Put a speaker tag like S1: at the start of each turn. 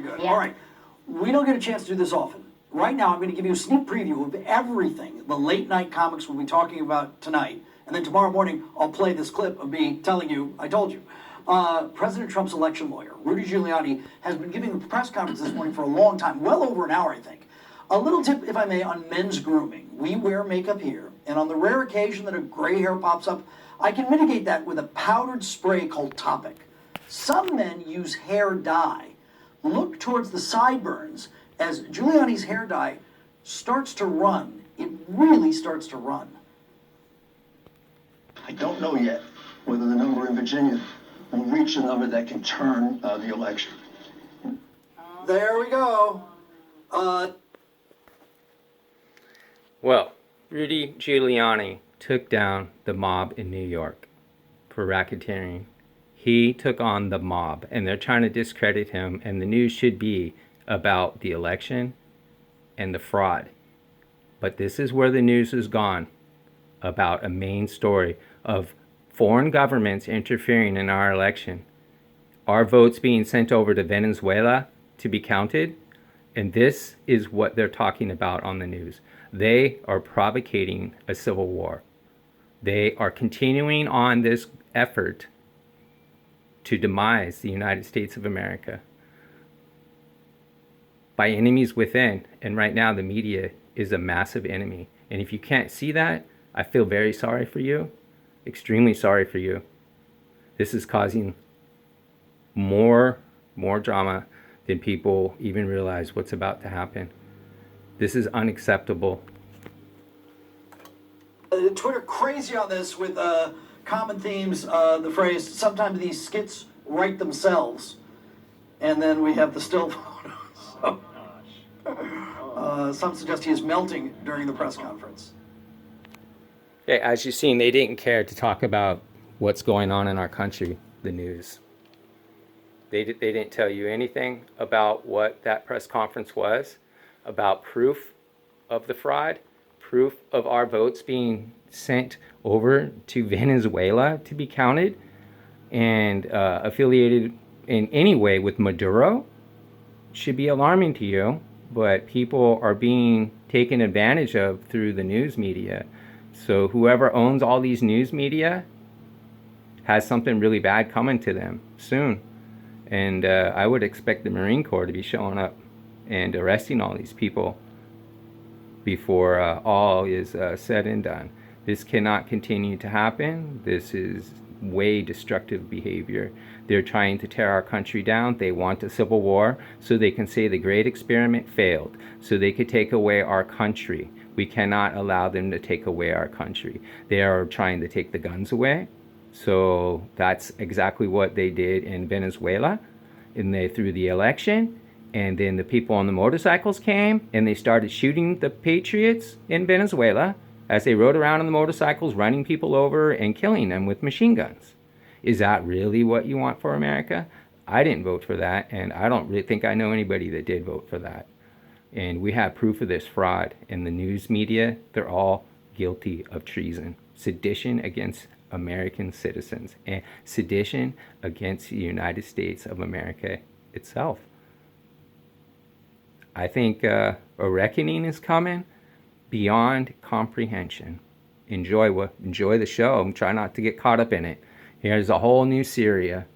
S1: good.
S2: Yeah.
S1: All right. We don't get a chance to do this often. Right now, I'm going to give you a sneak preview of everything the late night comics will be talking about tonight. And then tomorrow morning, I'll play this clip of me telling you, I told you. President Trump's election lawyer, Rudy Giuliani, has been giving a press conference this morning for a long time, well over an hour, I think. A little tip, if I may, on men's grooming. We wear makeup here, and on the rare occasion that a gray hair pops up, I can mitigate that with a powdered spray called Topic. Some men use hair dye. Look towards the sideburns as Giuliani's hair dye starts to run. It really starts to run.
S3: I don't know yet whether the number in Virginia will reach a number that can turn the election.
S1: There we go.
S4: Well, Rudy Giuliani took down the mob in New York for racketeering. He took on the mob, and they're trying to discredit him, and the news should be about the election and the fraud. But this is where the news has gone, about a main story of foreign governments interfering in our election, our votes being sent over to Venezuela to be counted, and this is what they're talking about on the news. They are provocating a civil war. They are continuing on this effort to demise the United States of America by enemies within. And right now the media is a massive enemy. And if you can't see that, I feel very sorry for you, extremely sorry for you. This is causing more drama than people even realize what's about to happen. This is unacceptable.
S1: Twitter crazy on this with common themes, the phrase, sometimes these skits write themselves. And then we have the still photos. Some suggest he is melting during the press conference.
S4: Yeah, as you've seen, they didn't care to talk about what's going on in our country, the news. They didn't tell you anything about what that press conference was, about proof of the fraud, proof of our votes being sent over to Venezuela to be counted and affiliated in any way with Maduro. Should be alarming to you, but people are being taken advantage of through the news media. So whoever owns all these news media has something really bad coming to them soon. And I would expect the Marine Corps to be showing up and arresting all these people before all is said and done. This cannot continue to happen. This is way destructive behavior. They're trying to tear our country down. They want a civil war so they can say the great experiment failed, so they could take away our country. We cannot allow them to take away our country. They are trying to take the guns away. So that's exactly what they did in Venezuela. And they threw the election, and then the people on the motorcycles came and they started shooting the patriots in Venezuela as they rode around on the motorcycles, running people over and killing them with machine guns. Is that really what you want for America? I didn't vote for that, and I don't really think I know anybody that did vote for that. And we have proof of this fraud. In the news media, they're all guilty of treason, sedition against American citizens, and sedition against the United States of America itself. I think a reckoning is coming beyond comprehension. Enjoy the show. Try not to get caught up in it. Here's a whole new Syria.